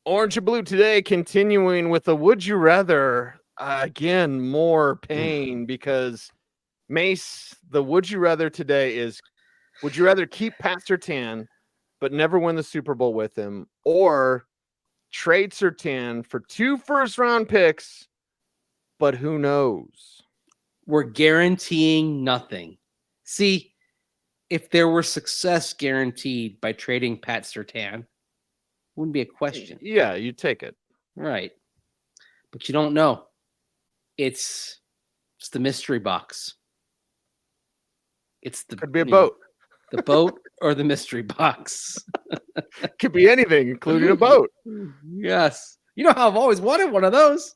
Orange and blue today, continuing with the would you rather. Again, more pain because Mace, the would you rather today is would you rather keep Pat Surtain but never win the Super Bowl with him, or trade Surtain for 2 first-round picks, but who knows? We're guaranteeing nothing. See, if there were success guaranteed by trading Pat Surtain, wouldn't be a question. Yeah, you take it. Right. But you don't know. It's the mystery box. It's Could be a boat. The boat or the mystery box. Could be anything, including a boat. Yes. You know how I've always wanted one of those.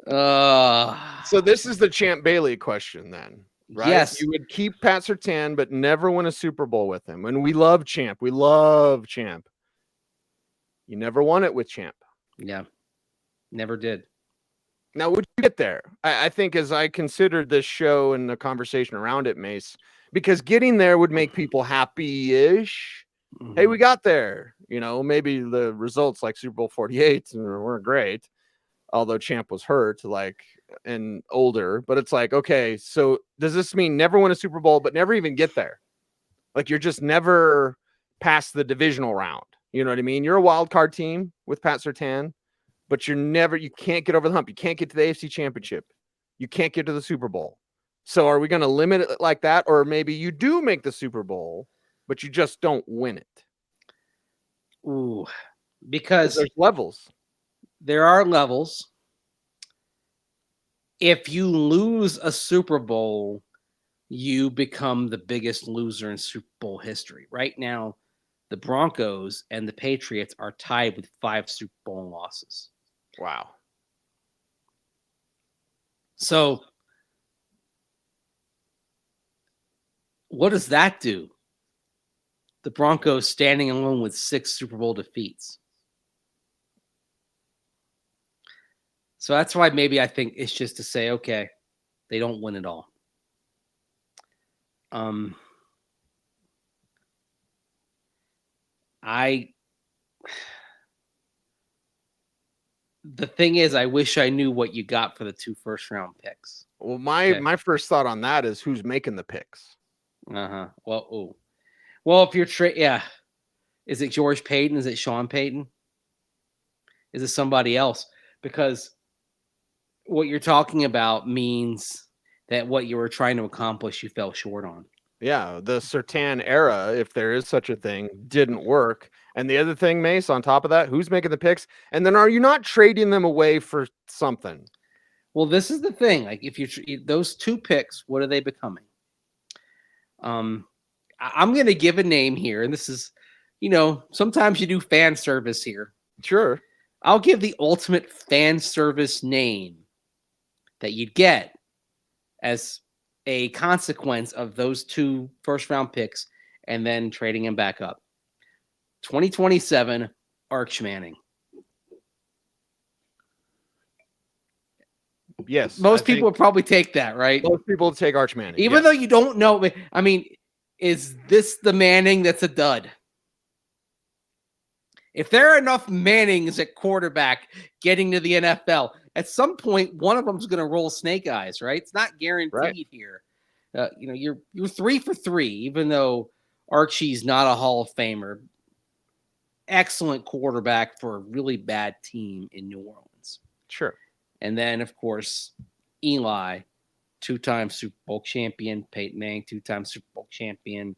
So this is the Champ Bailey question then, right? Yes. You would keep Pat Surtain, but never win a Super Bowl with him. And we love Champ. We love Champ. You never won it with Champ. Yeah. Never did. Now, would you get there? I think as I considered this show and the conversation around it, Mace, because getting there would make people happy-ish. Mm-hmm. Hey, we got there. You know, maybe the results like Super Bowl 48 weren't great, although Champ was hurt, and older. But it's like, okay, so does this mean never win a Super Bowl, but never even get there? Like you're just never past the divisional round. You know what I mean? You're a wild card team with Pat Surtain, but you can't get over the hump. You can't get to the AFC Championship. You can't get to the Super Bowl. So are we going to limit it like that? Or maybe you do make the Super Bowl, but you just don't win it. Ooh, because there's levels. There are levels. If you lose a Super Bowl, you become the biggest loser in Super Bowl history. Right now, the Broncos and the Patriots are tied with 5 Super Bowl losses. Wow. So what does that do? The Broncos standing alone with 6 Super Bowl defeats. So that's why maybe I think it's just to say, okay, they don't win it all. The thing is, I wish I knew what you got for the 2 first-round picks. Well, my first thought on that is who's making the picks. Well, if you're is it George Paton? Is it Sean Payton? Is it somebody else? Because what you're talking about means that what you were trying to accomplish, you fell short on. Yeah, the Surtain era, if there is such a thing, didn't work. And the other thing, Mace, on top of that, who's making the picks? And then are you not trading them away for something? Well, this is the thing. Like, if you those 2 picks, what are they becoming? I'm going to give a name here, and this is, sometimes you do fan service here. Sure. I'll give the ultimate fan service name that you'd get as a consequence of those 2 first-round picks and then trading him back up. 2027, Arch Manning. Yes. Most people would probably take that, right? Most people would take Arch Manning. Even though you don't know. I mean, is this the Manning that's a dud? If there are enough Mannings at quarterback getting to the NFL, at some point, one of them is going to roll snake eyes, right? It's not guaranteed here. You're 3 for 3, even though Archie's not a Hall of Famer. Excellent quarterback for a really bad team in New Orleans. Sure. And then, of course, Eli, 2-time Super Bowl champion. Peyton Manning, 2-time Super Bowl champion.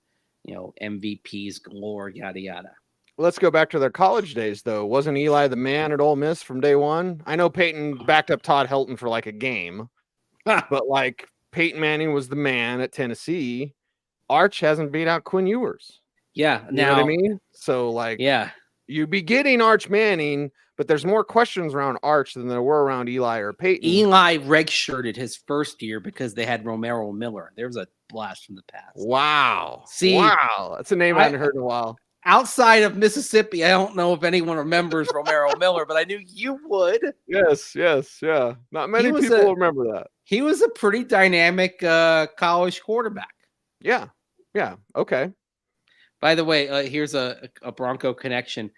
MVPs galore, yada, yada. Let's go back to their college days, though. Wasn't Eli the man at Ole Miss from day one? I know Peyton backed up Todd Helton for like a game, but Peyton Manning was the man at Tennessee. Arch hasn't beat out Quinn Ewers. Yeah. You know what I mean? So, you'd be getting Arch Manning, but there's more questions around Arch than there were around Eli or Peyton. Eli redshirted his first year because they had Romero Miller. There was a blast from the past. Wow. Wow. That's a name I hadn't heard in a while. Outside of Mississippi, I don't know if anyone remembers Romero Miller, but I knew you would. Yes, yeah. Not many people remember that. He was a pretty dynamic college quarterback. Yeah, okay. By the way, here's a Bronco connection.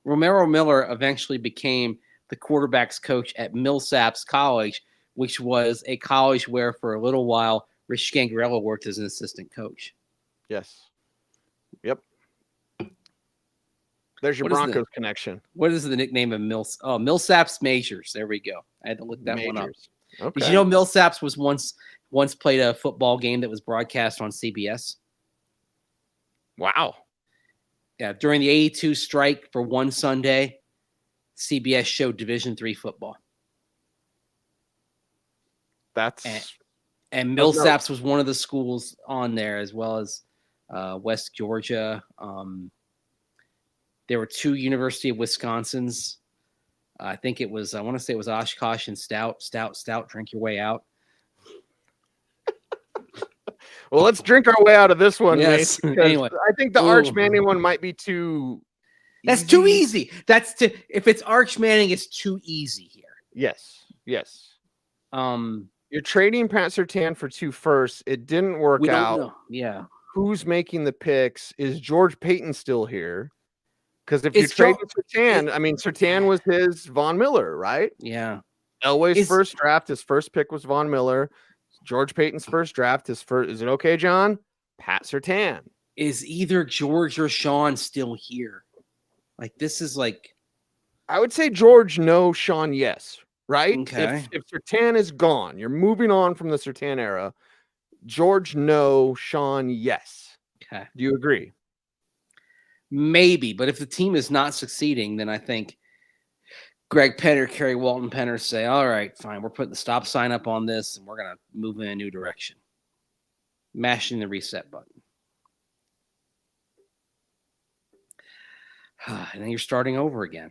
Romero Miller eventually became the quarterback's coach at Millsaps College, which was a college where for a little while Rich Scangarello worked as an assistant coach. Yes. Yep. There's your Broncos connection. What is the nickname of Millsaps Majors? There we go. I had to look that one up. Okay. Did you know Millsaps was once played a football game that was broadcast on CBS? Wow. Yeah, during the 82 strike for one Sunday, CBS showed Division III football. And Millsaps was one of the schools on there, as well as West Georgia. There were two University of Wisconsins. I think it was, I want to say it was Oshkosh and Stout. Drink your way out. Well, let's drink our way out of this one, yes. Mace, Anyway. I think the Arch Manning one might be too That's too easy. If it's Arch Manning, it's too easy here. Yes. You're trading Pat Surtain for 2 firsts. It didn't work out. Know. Yeah. Who's making the picks? Is George Paton still here? Because if you're trading Surtain, Surtain was his Von Miller, right? Yeah. Elway's first draft, his first pick was Von Miller. George Paton's first draft, is it okay, John? Pat Surtain. Is either George or Sean still here? Like, this is like... I would say George, no. Sean, yes. Right? Okay. If Surtain is gone, you're moving on from the Surtain era. George, no. Sean, yes. Okay. Do you agree? Maybe, but if the team is not succeeding, then I think Greg Penner, Kerry Walton Penner say, all right, fine, we're putting the stop sign up on this, and we're going to move in a new direction. Mashing the reset button. And then you're starting over again.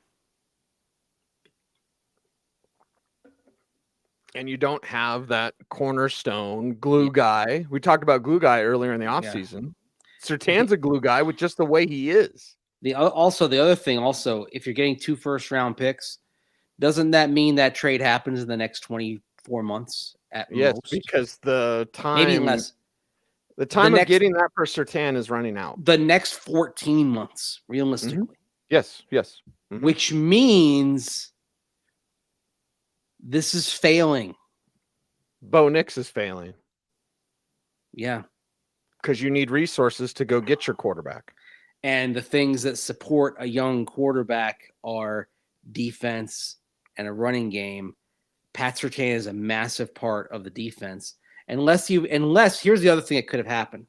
And you don't have that cornerstone glue guy. We talked about glue guy earlier in the offseason. Surtain's a glue guy with just the way he is. The other thing, if you're getting 2 first-round picks, doesn't that mean that trade happens in the next 24 months at most? Yes, because the time, maybe less. The time of getting that for Surtain is running out. The next 14 months, realistically. Mm-hmm. Yes. Mm-hmm. Which means this is failing. Bo Nix is failing. Yeah. Because you need resources to go get your quarterback. And the things that support a young quarterback are defense and a running game. Pat Surtain is a massive part of the defense. Unless here's the other thing that could have happened.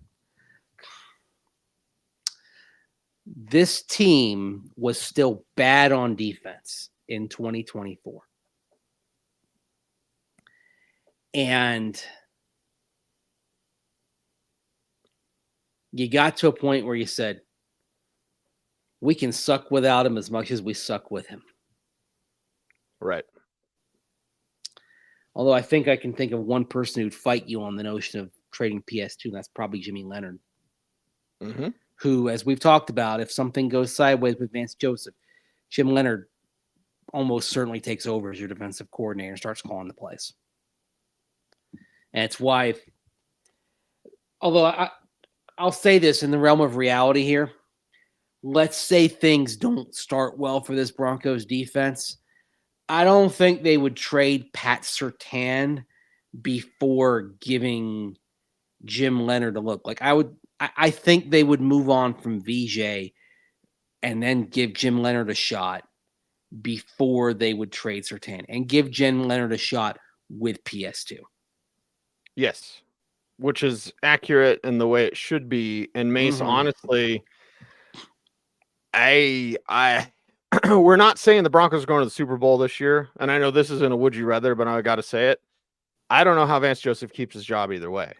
This team was still bad on defense in 2024. And you got to a point where you said, we can suck without him as much as we suck with him. Right. Although I think I can think of one person who'd fight you on the notion of trading PS2, and that's probably Jimmy Leonard. Mm-hmm. Who, as we've talked about, if something goes sideways with Vance Joseph, Jim Leonard almost certainly takes over as your defensive coordinator and starts calling the plays. And it's why, although I'll say this in the realm of reality here, let's say things don't start well for this Broncos defense. I don't think they would trade Pat Surtain before giving Jim Leonard a look. Like I think they would move on from VJ and then give Jim Leonard a shot before they would trade Surtain and give Jim Leonard a shot with PS2. Yes, which is accurate in the way it should be. And Mace, honestly, we're not saying the Broncos are going to the Super Bowl this year. And I know this isn't a would you rather, but I got to say it. I don't know how Vance Joseph keeps his job either way.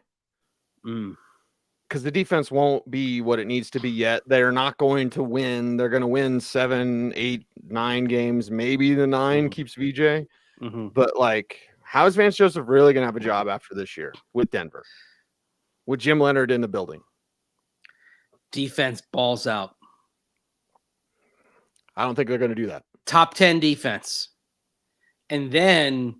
Because the defense won't be what it needs to be yet. They're not going to win. They're going to win 7, 8, 9 games. Maybe the 9 keeps VJ. But how is Vance Joseph really going to have a job after this year with Denver? With Jim Leonard in the building? Defense balls out. I don't think they're going to do that. Top 10 defense. And then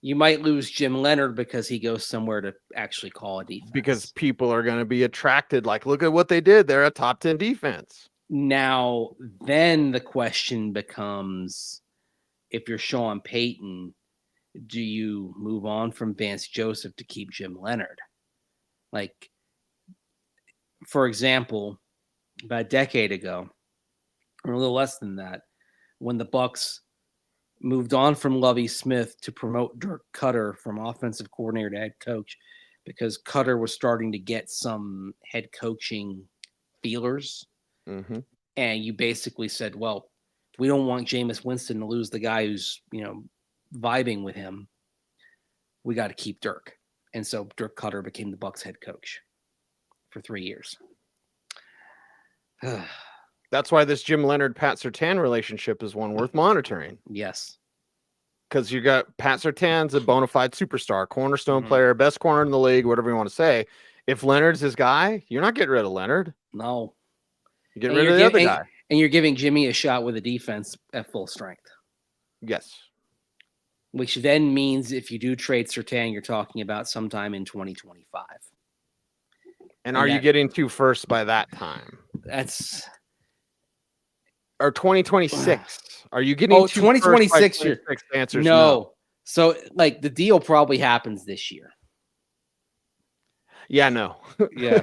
You might lose Jim Leonard because he goes somewhere to actually call a defense. Because people are going to be attracted. Like, look at what they did. They're a top 10 defense. Now, then the question becomes, if you're Sean Payton, do you move on from Vance Joseph to keep Jim Leonard? Like, for example, about a decade ago, or a little less than that, when the Bucs moved on from Lovie Smith to promote Dirk Cutter from offensive coordinator to head coach, because Cutter was starting to get some head coaching feelers. Mm-hmm. And you basically said, well, we don't want Jameis Winston to lose the guy who's, vibing with him. We got to keep Dirk. And so Dirk Cutter became the Bucs head coach for 3 years. That's why this Jim Leonard Pat Surtain relationship is one worth monitoring. Yes. Because you got Pat Surtain's a bona fide superstar, cornerstone player, best corner in the league, whatever you want to say. If Leonard's his guy, you're not getting rid of Leonard. No. You get rid of the other guy. And you're giving Jimmy a shot with a defense at full strength. Yes. Which then means if you do trade Surtain, you're talking about sometime in 2025. And are you getting 2 firsts by that time? That's... Or 2026. Are you getting 2026 year? Answers no. So like the deal probably happens this year. Yeah, no. Yeah.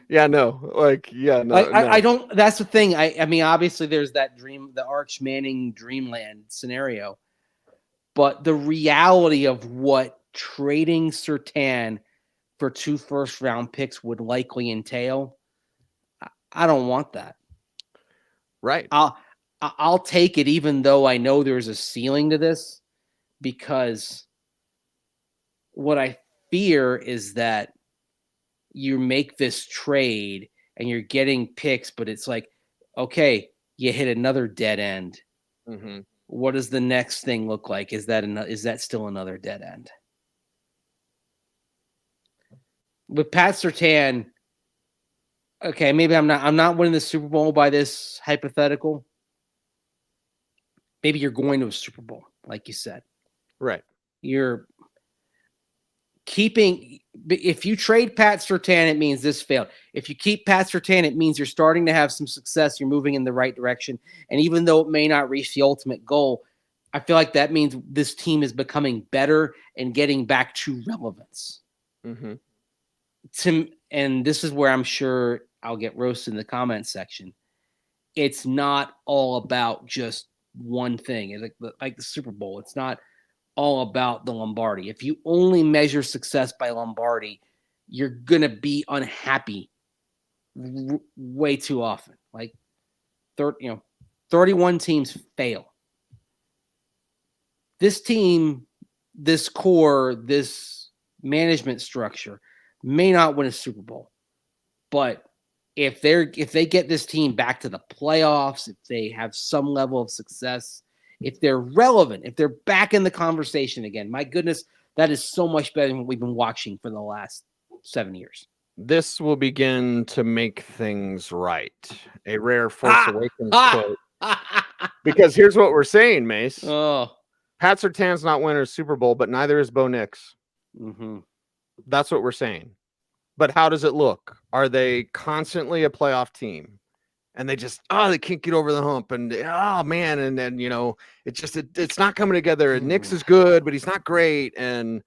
yeah, no. Like, yeah, no. I don't, that's the thing. I mean, obviously there's that dream, the Arch Manning dreamland scenario, but the reality of what trading Surtain for 2 first-round picks would likely entail, I don't want that. Right. I'll take it, even though I know there's a ceiling to this, because what I fear is that you make this trade and you're getting picks, but it's like, okay, you hit another dead end. Mm-hmm. What does the next thing look like? Is that still another dead end? With Pat Surtain, okay, maybe I'm not winning the Super Bowl by this hypothetical. Maybe you're going to a Super Bowl, like you said. Right. You're keeping, if you trade Pat Surtain, it means this failed. If you keep Pat Surtain, it means you're starting to have some success. You're moving in the right direction. And even though it may not reach the ultimate goal, I feel like that means this team is becoming better and getting back to relevance. Mm-hmm. And this is where I'm sure I'll get roasted in the comments section. It's not all about just one thing. It's like the Super Bowl. It's not all about the Lombardi. If you only measure success by Lombardi, you're going to be unhappy way too often. Like 31 teams fail. This team, this core, this management structure may not win a Super Bowl, but if they get this team back to the playoffs, if they have some level of success, if they're relevant, if they're back in the conversation again, my goodness, that is so much better than what we've been watching for the last 7 years. This will begin to make things right. A rare Force Awakens quote. Because here's what we're saying, Mace. Oh. Pat Surtain's not winning a Super Bowl, but neither is Bo Nix. Mm-hmm. That's what we're saying. But how does it look? Are they constantly a playoff team? And they just, they can't get over the hump. And, oh, man. And then, it's not coming together. And Nix is good, but he's not great. And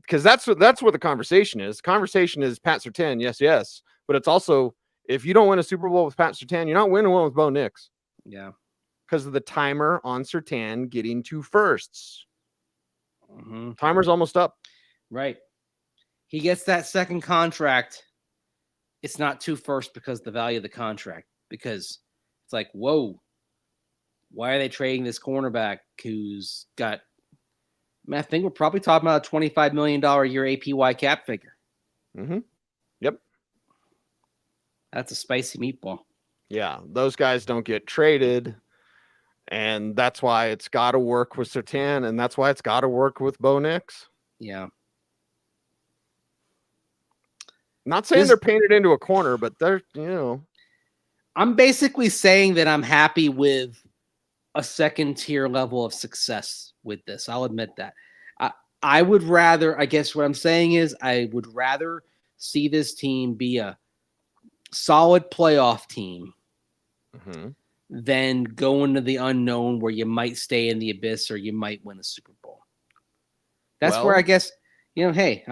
because that's what the conversation is. Conversation is Pat Surtain, yes. But it's also, if you don't win a Super Bowl with Pat Surtain, you're not winning one with Bo Nix. Yeah. Because of the timer on Surtain getting 2 firsts. Mm-hmm. Timer's almost up. Right. He gets that second contract. It's not 2 firsts because of the value of the contract. Because it's like, whoa, why are they trading this cornerback who's got, I think we're probably talking about a $25 million a year APY cap figure. Mm-hmm. Yep. That's a spicy meatball. Yeah, those guys don't get traded. And that's why it's got to work with Surtain, and that's why it's got to work with Bo Nix. Yeah. Not saying they're painted into a corner, but they're, I'm basically saying that I'm happy with a second tier level of success with this. I'll admit that. I would rather, I guess what I'm saying is I would rather see this team be a solid playoff team than go into the unknown where you might stay in the abyss or you might win the Super Bowl. That's where I guess, hey,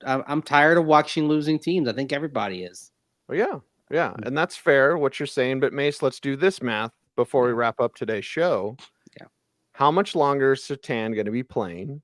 I'm tired of watching losing teams. I think everybody is. Well, yeah. And that's fair what you're saying. But Mace, let's do this math before we wrap up today's show. Yeah. How much longer is Surtain going to be playing?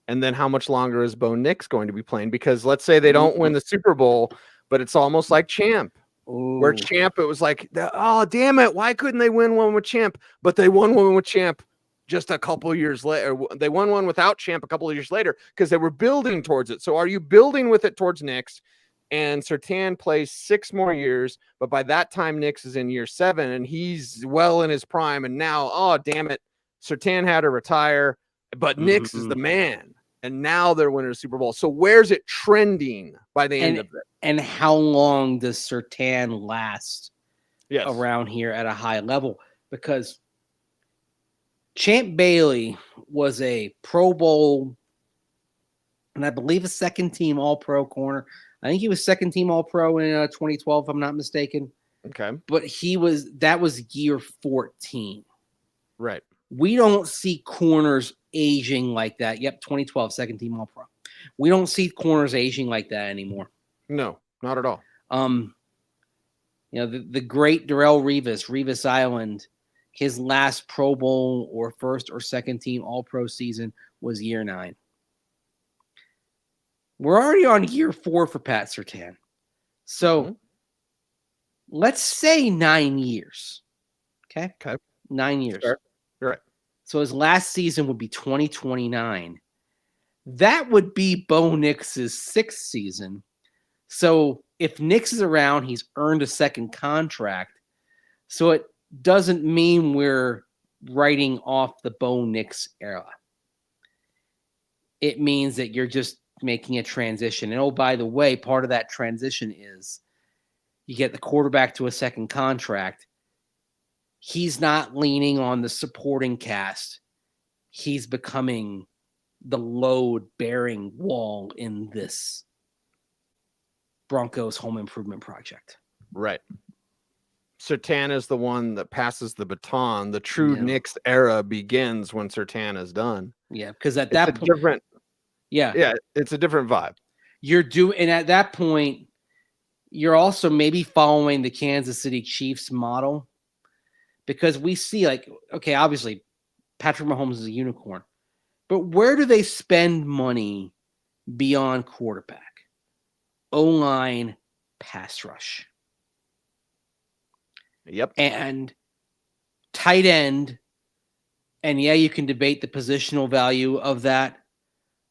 And then how much longer is Bo Nix going to be playing? Because let's say they don't win the Super Bowl, but it's almost like Champ. Ooh. Where Champ, it was like, oh, damn it. Why couldn't they win one with Champ? But they won one with Champ just a couple years later. They won one without Champ a couple of years later because they were building towards it. So are you building with it towards Nix? And Surtain plays 6 more years, but by that time, Nix is in year 7 and he's well in his prime. And now, oh, damn it, Surtain had to retire, but Nix is the man. And now they're winning a Super Bowl. So where's it trending by the end of it? And how long does Surtain last around here at a high level? Because Champ Bailey was a Pro Bowl and I believe a second-team All-Pro corner. I think he was second-team All-Pro in 2012, if I'm not mistaken. Okay. But that was year 14. Right. We don't see corners aging like that. Yep, 2012, second-team All-Pro. We don't see corners aging like that anymore. No, not at all. The great Darrelle Revis Island, his last Pro Bowl or first or second-team All-Pro season was year 9. We're already on year 4 for Pat Surtain. So let's say 9 years. Okay? 9 years. Sure. You're right. So his last season would be 2029. That would be Bo Nix's 6th season. So if Nix is around, he's earned a second contract. So it doesn't mean we're writing off the Bo Nix era. It means that you're just making a transition. And oh, by the way, part of that transition is you get the quarterback to a second contract. He's not leaning on the supporting cast. He's becoming the load-bearing wall in this Broncos home improvement project. Right. Surtain is the one that passes the baton. The true Nix era begins when Surtain is done. Yeah, because at that point, different. Yeah, it's a different vibe. And at that point, you're also maybe following the Kansas City Chiefs model, because we see, like, okay, obviously Patrick Mahomes is a unicorn, but where do they spend money beyond quarterback? O-line, pass rush. Yep. And tight end. And yeah, you can debate the positional value of that,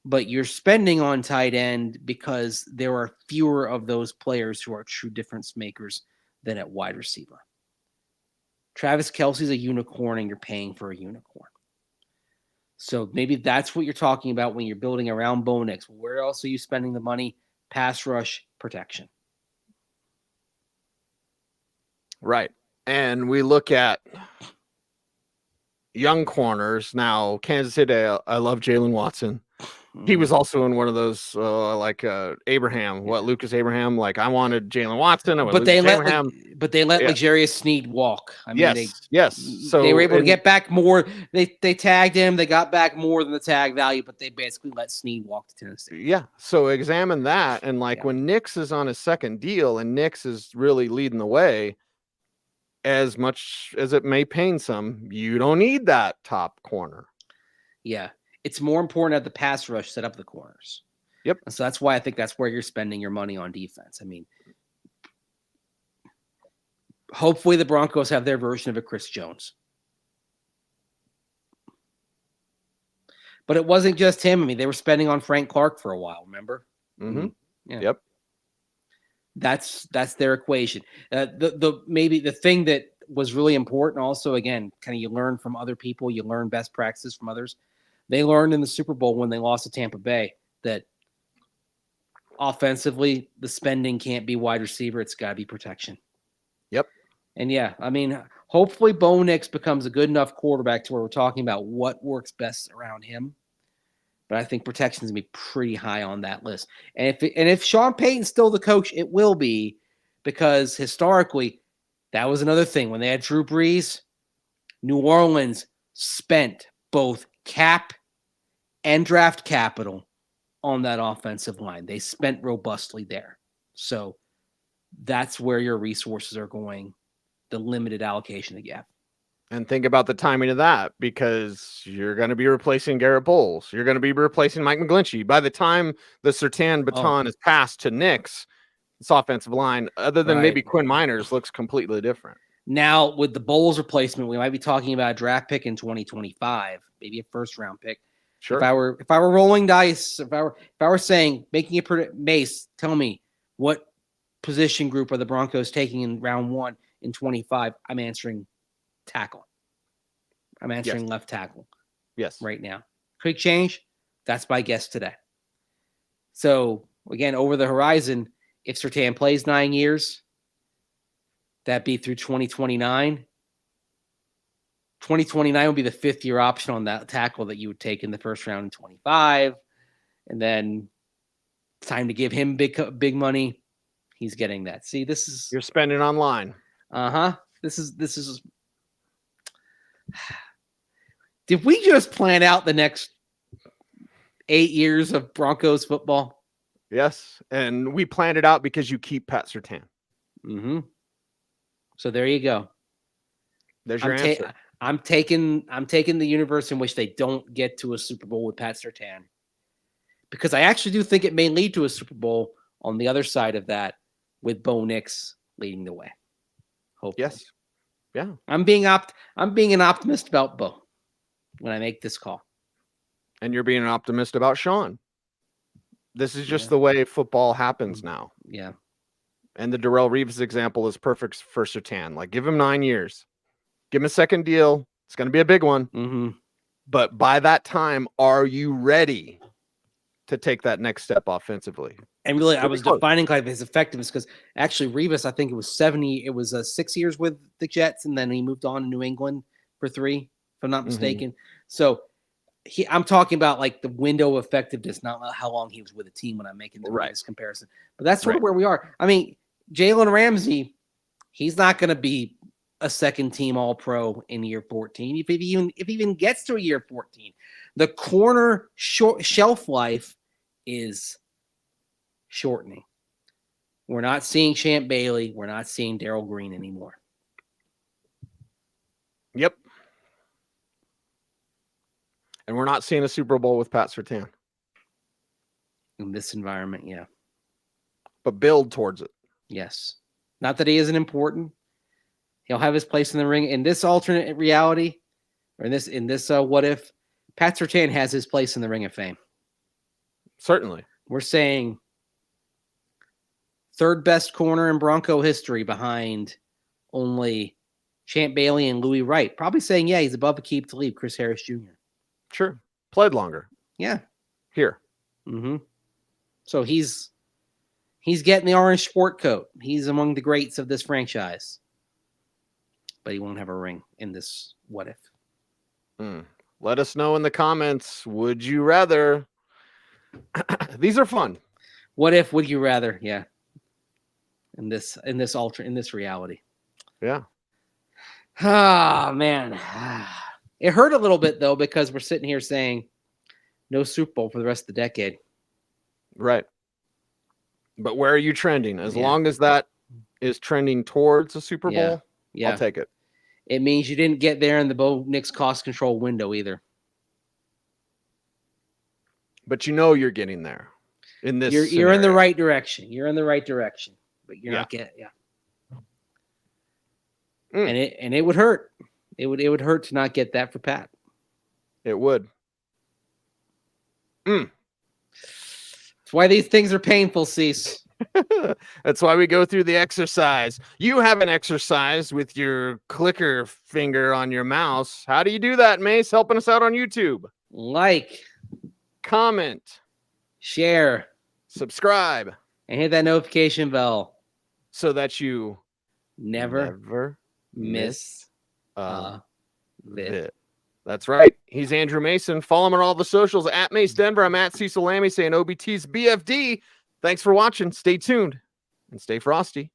but you're spending on tight end because there are fewer of those players who are true difference makers than at wide receiver. Travis Kelce's a unicorn and you're paying for a unicorn. So maybe that's what you're talking about when you're building around Bo Nix. Where else are you spending the money? Pass rush, protection. Right. And we look at young corners. Now, Kansas City, I love Jalen Watson. He was also in one of those, Abraham, Lucas Abraham. Like, I wanted Jalen Watson. But they let L'Jarius Sneed walk. I mean, yes. So they were able to get back more. They tagged him. They got back more than the tag value, but they basically let Sneed walk to Tennessee. Yeah. So examine that. And when Nix is on his second deal and Nix is really leading the way, as much as it may pain some, you don't need that top corner. Yeah. It's more important at the pass rush set up the corners. Yep. So that's why I think that's where you're spending your money on defense. I mean, hopefully the Broncos have their version of a Chris Jones. But it wasn't just him. I mean, they were spending on Frank Clark for a while, remember? Mm-hmm. Yeah. Yep. That's their equation. Maybe the thing that was really important also, again, kind of you learn from other people, you learn best practices from others. They learned in the Super Bowl when they lost to Tampa Bay that offensively, the spending can't be wide receiver. It's got to be protection. Yep. And yeah, I mean, hopefully Bo Nix becomes a good enough quarterback to where we're talking about what works best around him. but I think protection is going to be pretty high on that list. And if Sean Payton's still the coach, it will be, because historically, that was another thing. When they had Drew Brees, New Orleans spent both cap and draft capital on that offensive line. They spent robustly there. So that's where your resources are going, the limited allocation that you have. And think about the timing of that, because you're going to be replacing Garrett Bolles. You're going to be replacing Mike McGlinchey. By the time the Surtain baton is passed to Knicks, this offensive line, other than maybe Quinn Miners, looks completely different. Now, with the Bolles replacement, we might be talking about a draft pick in 2025, maybe a first-round pick. Sure. If I were rolling dice, if I were saying, making a Mace, tell me what position group are the Broncos taking in round 1 in 25? I'm answering tackle. I'm answering left tackle. Yes. Right now. Could change. That's my guess today. So, again, over the horizon, if Surtain plays 9 years, that'd be through 2029. 2029 would be the 5th-year option on that tackle that you would take in the first round in 25. And then it's time to give him big money. He's getting that. See, this is... You're spending online. Uh-huh. This is... Did we just plan out the next 8 years of Broncos football? Yes. And we planned it out because you keep Pat Surtain. Mm-hmm. So there you go. There's your answer. I'm taking the universe in which they don't get to a Super Bowl with Pat Surtain, because I actually do think it may lead to a Super Bowl on the other side of that, with Bo Nix leading the way. Hopefully. Yes. Yeah. I'm being an optimist about Bo when I make this call. And you're being an optimist about Sean. This is just the way football happens now. Yeah. And the Darrelle Reeves example is perfect for Surtain. Like, give him 9 years. Give him a second deal. It's going to be a big one. Mm-hmm. But by that time, are you ready to take that next step offensively? And really, I was defining kind of his effectiveness, because actually Reeves, I think it was 6 years with the Jets, and then he moved on to New England for 3, if I'm not mistaken. So I'm talking about like the window of effectiveness, not how long he was with a team when I'm making this comparison. But that's sort of where we are. I mean, Jalen Ramsey, he's not going to be a second team All-Pro in year 14. If he even gets to a year 14, the corner shelf life is shortening. We're not seeing Champ Bailey. We're not seeing Darrell Green anymore. Yep. And we're not seeing a Super Bowl with Pat Surtain. In this environment, yeah. But build towards it. Yes. Not that he isn't important. He'll have his place in the ring. In this alternate reality, or in this what if, Pat Surtain has his place in the Ring of Fame. Certainly. We're saying third best corner in Bronco history, behind only Champ Bailey and Louis Wright. Probably saying, yeah, he's above Aqib Talib, Chris Harris Jr. Sure. Played longer. Yeah. Here. Mm-hmm. So he's getting the orange sport coat. He's among the greats of this franchise. But he won't have a ring in this what if. Let us know in the comments. Would you rather? These are fun. What if would you rather? Yeah. In this reality. Yeah. Ah, man. It hurt a little bit though, because we're sitting here saying no Super Bowl for the rest of the decade. Right. But where are you trending? As long as that is trending towards a Super Bowl, I'll take it. It means you didn't get there in the Bo Nix cost control window either. But you know you're getting there. In this, you're in the right direction. You're in the right direction, but you're not getting. Yeah. And it would hurt. It would hurt to not get that for Pat. It would. That's why these things are painful, Cecil. That's why we go through the exercise. You have an exercise with your clicker finger on your mouse. How do you do that, Mace? Helping us out on YouTube. Like, comment, share, subscribe, and hit that notification bell so that you never miss a vid. That's right. He's Andrew Mason. Follow him on all the socials at Mace Denver. I'm at Cecil Lammey saying OBT's BFD. Thanks for watching. Stay tuned and stay frosty.